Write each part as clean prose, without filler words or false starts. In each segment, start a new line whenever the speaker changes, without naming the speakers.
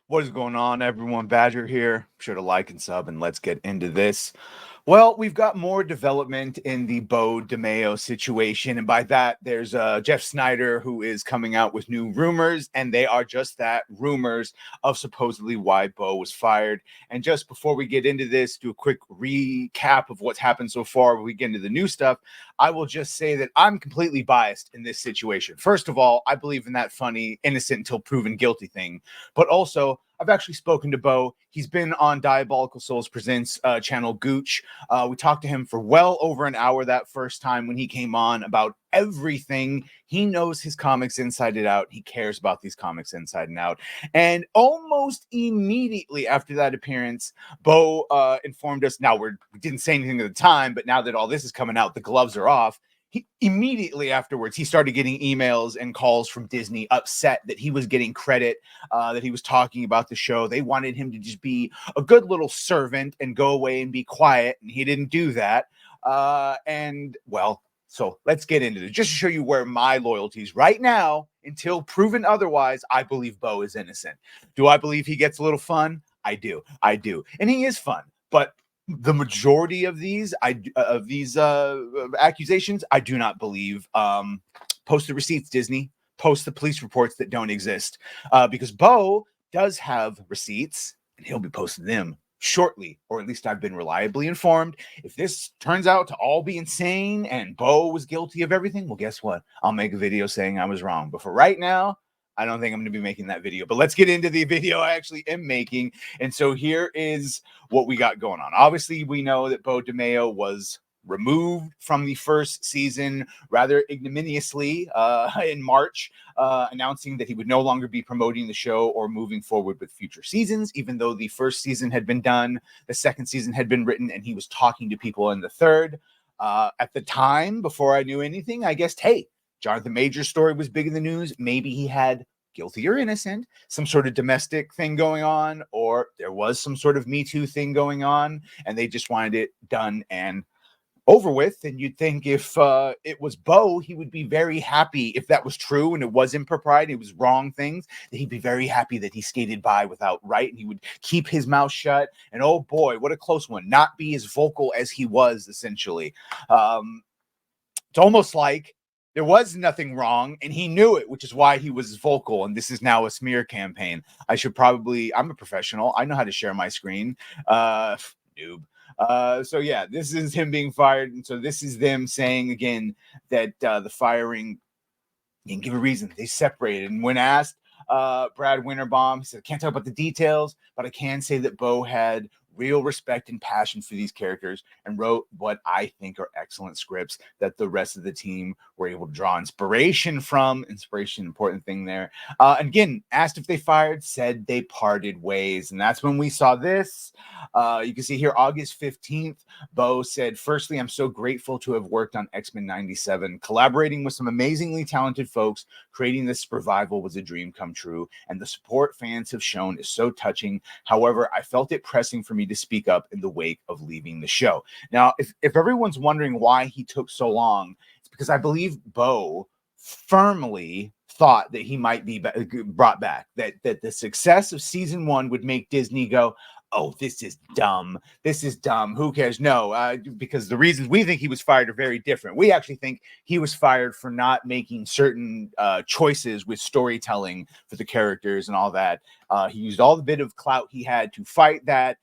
What is going on, everyone? Badger here. Be sure to like and sub, and let's get into this. Well, we've got more development in the Beau DeMayo situation, and by that, there's Jeff Sneider who is coming out with new rumors, and they are just that, rumors of supposedly why Beau was fired. And just before we get into this, do a quick recap of what's happened so far. When we get into the new stuff, I will just say that I'm completely biased in this situation. First of all, I believe in that funny innocent until proven guilty thing, but also I've actually spoken to Beau. He's been on Diabolical Souls Presents channel Gooch. We talked to him for well over an hour that first time when he came on about everything. He knows his comics inside and out. He cares about these comics inside and out. And almost immediately after that appearance, Beau informed us. Now, we didn't say anything at the time, but now that all this is coming out, the gloves are off. He immediately afterwards, he started getting emails and calls from Disney upset that he was getting credit, that he was talking about the show. They wanted him to just be a good little servant and go away and be quiet, and he didn't do that. So let's get into it. Just to show you where my loyalties right now, until proven otherwise, I believe Beau is innocent. Do I believe he gets a little fun? I do. And he is fun, but the majority of these accusations, I do not believe. Post the receipts, Disney. Post the police reports that don't exist, because Beau does have receipts, and he'll be posting them shortly, or at least I've been reliably informed. If this turns out to all be insane and Beau was guilty of everything, well, guess what? I'll make a video saying I was wrong. But for right now, I don't think I'm going to be making that video. But let's get into the video I actually am making. And so here is what we got going on. Obviously, we know that Beau DeMayo was removed from the first season rather ignominiously in March, announcing that he would no longer be promoting the show or moving forward with future seasons, even though the first season had been done, the second season had been written, and he was talking to people in the third. At the time, before I knew anything, I guessed, hey, Jonathan Major's story was big in the news. Maybe he had, guilty or innocent, some sort of domestic thing going on, or there was some sort of Me Too thing going on, and they just wanted it done and over with. And you'd think if it was Beau, he would be very happy if that was true and it was impropriety, it was wrong things, that he'd be very happy that he skated by without right, and he would keep his mouth shut. And oh boy, what a close one, not be as vocal as he was, essentially. It's almost like there was nothing wrong and he knew it, which is why he was vocal. And this is now a smear campaign. I'm a professional. I know how to share my screen. Noob. So yeah, this is him being fired. And so this is them saying again that the firing didn't give a reason. They separated. And when asked, Brad Winterbaum said, can't talk about the details, but I can say that Beau had real respect and passion for these characters and wrote what I think are excellent scripts that the rest of the team were able to draw inspiration from. Inspiration, important thing there. And again, asked if they fired, said they parted ways. And that's when we saw this. You can see here, August 15th, Beau said, firstly, I'm so grateful to have worked on X-Men 97. Collaborating with some amazingly talented folks, creating this revival was a dream come true. And the support fans have shown is so touching. However, I felt it pressing for me to speak up in the wake of leaving the show. Now, if everyone's wondering why he took so long, it's because I believe Beau firmly thought that he might be brought back, that the success of season one would make Disney go, oh, this is dumb. This is dumb. Who cares? No, because the reasons we think he was fired are very different. We actually think he was fired for not making certain choices with storytelling for the characters and all that. He used all the bit of clout he had to fight that,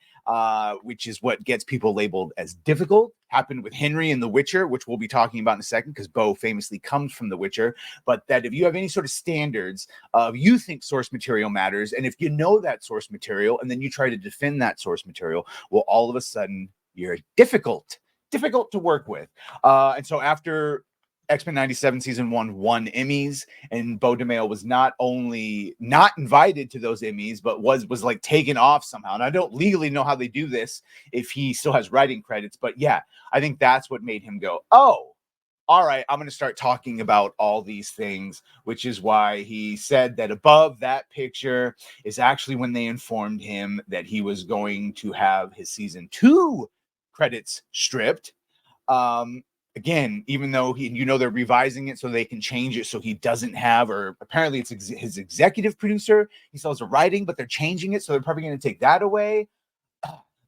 which is what gets people labeled as difficult. Happened with Henry in The Witcher, which we'll be talking about in a second, because Beau famously comes from The Witcher. But that if you have any sort of standards of you think source material matters, and if you know that source material and then you try to defend that source material, well, all of a sudden you're difficult to work with. And so after X-Men 97 season one won Emmys, and Beau DeMayo was not only not invited to those Emmys, but was like taken off somehow. And I don't legally know how they do this if he still has writing credits, but yeah, I think that's what made him go, oh, all right, I'm going to start talking about all these things, which is why he said that above that picture is actually when they informed him that he was going to have his season 2 credits stripped. again, even though they're revising it so they can change it so he doesn't have, or apparently it's his executive producer. He still has the writing, but they're changing it, so they're probably going to take that away.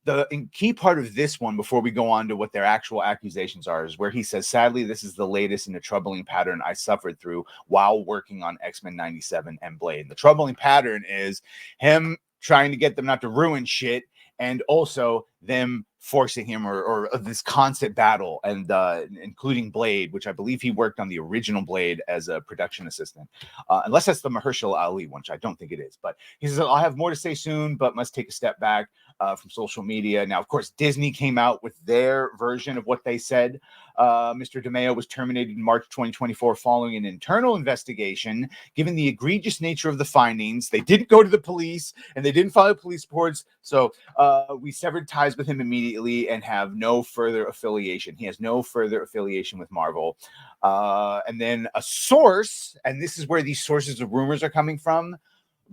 The key part of this one, before we go on to what their actual accusations are, is where he says, sadly, this is the latest in a troubling pattern I suffered through while working on X-Men 97 and Blade. The troubling pattern is him trying to get them not to ruin shit, and also them forcing him, or this constant battle, and including Blade, which I believe he worked on the original Blade as a production assistant, unless that's the Mahershala Ali one, which I don't think it is. But he says, I'll have more to say soon, but must take a step back from social media. Now, of course, Disney came out with their version of what they said. Mr. DeMayo was terminated in March 2024 following an internal investigation. Given the egregious nature of the findings, they didn't go to the police and they didn't file police reports. So we severed ties with him immediately and have no further affiliation. He has no further affiliation with Marvel. And then a source, and this is where these sources of rumors are coming from,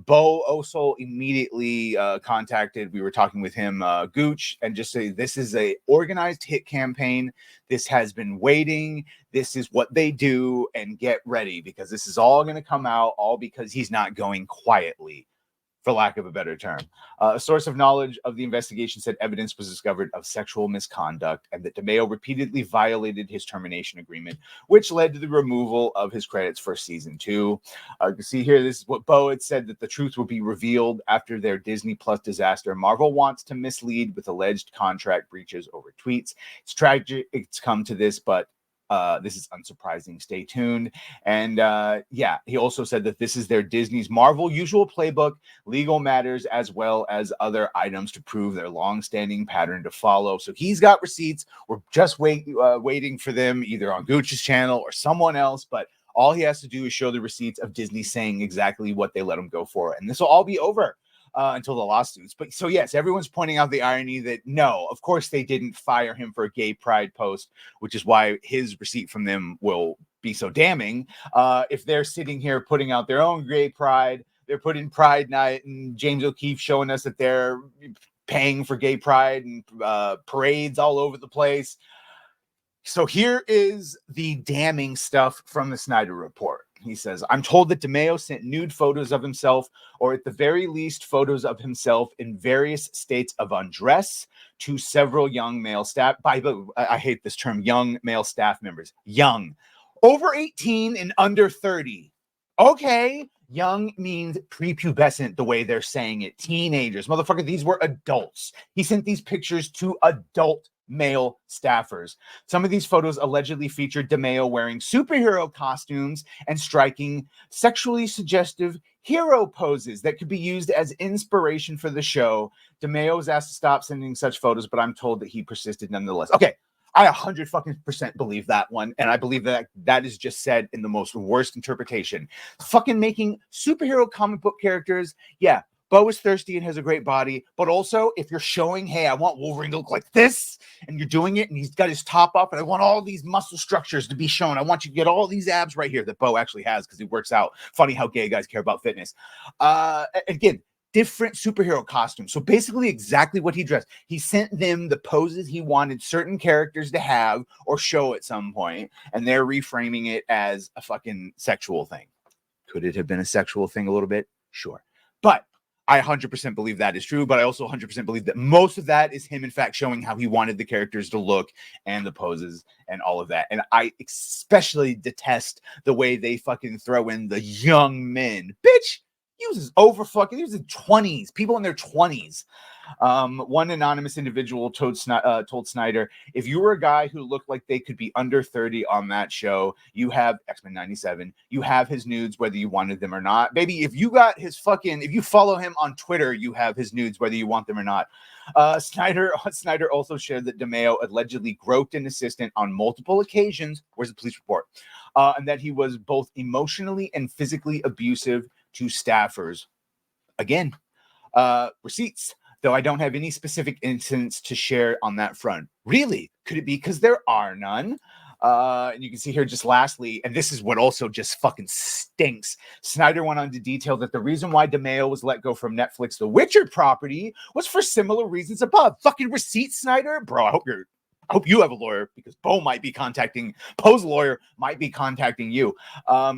Beau also immediately contacted, we were talking with him, Gooch, and just say, this is a organized hit campaign. This has been waiting. This is what they do, and get ready, because this is all going to come out, all because he's not going quietly, for lack of a better term. A source of knowledge of the investigation said evidence was discovered of sexual misconduct and that DeMayo repeatedly violated his termination agreement, which led to the removal of his credits for season 2. You can see here, this is what Beau had said, that the truth will be revealed after their Disney Plus disaster. Marvel wants to mislead with alleged contract breaches over tweets. It's tragic it's come to this, but this is unsurprising. Stay tuned. And yeah, he also said that this is their Disney's Marvel usual playbook, legal matters as well as other items to prove their long-standing pattern to follow. So he's got receipts. We're just waiting for them either on Gooch's channel or someone else, but all he has to do is show the receipts of Disney saying exactly what they let him go for, and this will all be over until the lawsuits. But so yes, everyone's pointing out the irony that no, of course they didn't fire him for a gay pride post, which is why his receipt from them will be so damning. If they're sitting here putting out their own gay pride, they're putting Pride Night and James O'Keefe showing us that they're paying for gay pride and parades all over the place. So here is the damning stuff from the Sneider report. He says, I'm told that DeMayo sent nude photos of himself, or at the very least photos of himself in various states of undress, to several young male staff. By the way, I hate this term, young male staff members. Young. Over 18 and under 30. Okay. Young means prepubescent, the way they're saying it. Teenagers. Motherfucker, these were adults. He sent these pictures to adult male staffers. Some of these photos allegedly featured DeMayo wearing superhero costumes and striking sexually suggestive hero poses that could be used as inspiration for the show. DeMayo was asked to stop sending such photos, but I'm told that he persisted nonetheless. Okay, I 100% believe that one, and I believe that that is just said in the most worst interpretation. Fucking making superhero comic book characters, yeah. Beau is thirsty and has a great body, but also if you're showing, hey, I want Wolverine to look like this, and you're doing it, and he's got his top up, and I want all these muscle structures to be shown. I want you to get all these abs right here that Beau actually has because he works out. Funny how gay guys care about fitness. Again, different superhero costumes. So basically exactly what he dressed. He sent them the poses he wanted certain characters to have or show at some point, and they're reframing it as a fucking sexual thing. Could it have been a sexual thing a little bit? Sure. But I 100% believe that is true, but I also 100% believe that most of that is him, in fact, showing how he wanted the characters to look and the poses and all of that. And I especially detest the way they fucking throw in the young men. Bitch, he was over fucking, he was in 20s, people in their 20s. One anonymous individual told Sneider, if you were a guy who looked like they could be under 30 on that show, you have X-Men 97, you have his nudes, whether you wanted them or not. Baby, if you got his fucking, if you follow him on Twitter, you have his nudes, whether you want them or not. Sneider also shared that DeMayo allegedly groped an assistant on multiple occasions. Where's the police report? And that he was both emotionally and physically abusive to staffers. Again, receipts. Though I don't have any specific incidents to share on that front. Really? Could it be because there are none? And you can see here just lastly, and this is what also just fucking stinks. Sneider went on to detail that the reason why DeMayo was let go from Netflix The Witcher property was for similar reasons above. Fucking receipts, Sneider? Bro, I hope you're I hope you have a lawyer, because Poe's lawyer might be contacting you.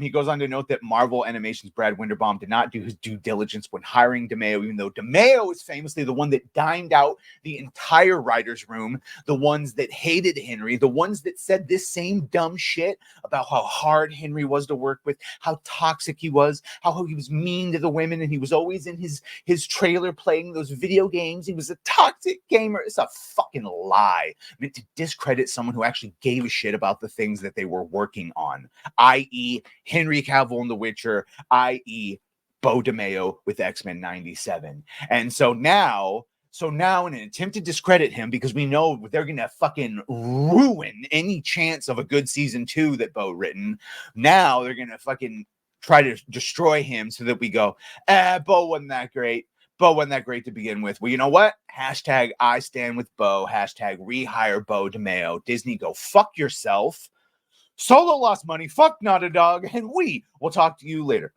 He goes on to note that Marvel Animation's Brad Winderbaum did not do his due diligence when hiring DeMayo, even though DeMayo is famously the one that dined out the entire writer's room, the ones that hated Henry, the ones that said this same dumb shit about how hard Henry was to work with, how toxic he was, how he was mean to the women, and he was always in his trailer playing those video games. He was a toxic gamer. It's a fucking lie meant to discredit someone who actually gave a shit about the things that they were working on, i.e. Henry Cavill in The Witcher, i.e. Beau DeMayo with X-Men 97. And so now in an attempt to discredit him, because we know they're going to fucking ruin any chance of a good season 2 that Beau written, now they're going to fucking try to destroy him so that we go, Beau wasn't that great. Beau wasn't that great to begin with. Well, you know what? Hashtag I stand with Beau. Hashtag rehire Beau DeMayo. Disney, go fuck yourself. Solo lost money. Fuck Naughty Dog. And we will talk to you later.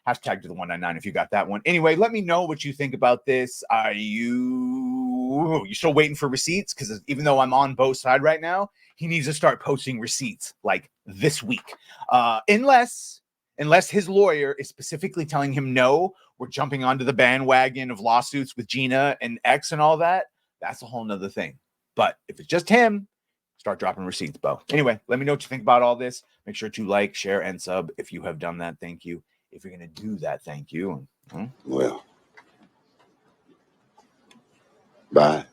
Hashtag to the 199 if you got that one. Anyway, let me know what you think about this. Are you still waiting for receipts? Because even though I'm on Beau's side right now, he needs to start posting receipts like this week. Unless his lawyer is specifically telling him, no, we're jumping onto the bandwagon of lawsuits with Gina and X and all that, that's a whole nother thing. But if it's just him, start dropping receipts, Beau. Anyway, let me know what you think about all this. Make sure to like, share, and sub if you have done that. Thank you. If you're going to do that, thank you.
Well, bye.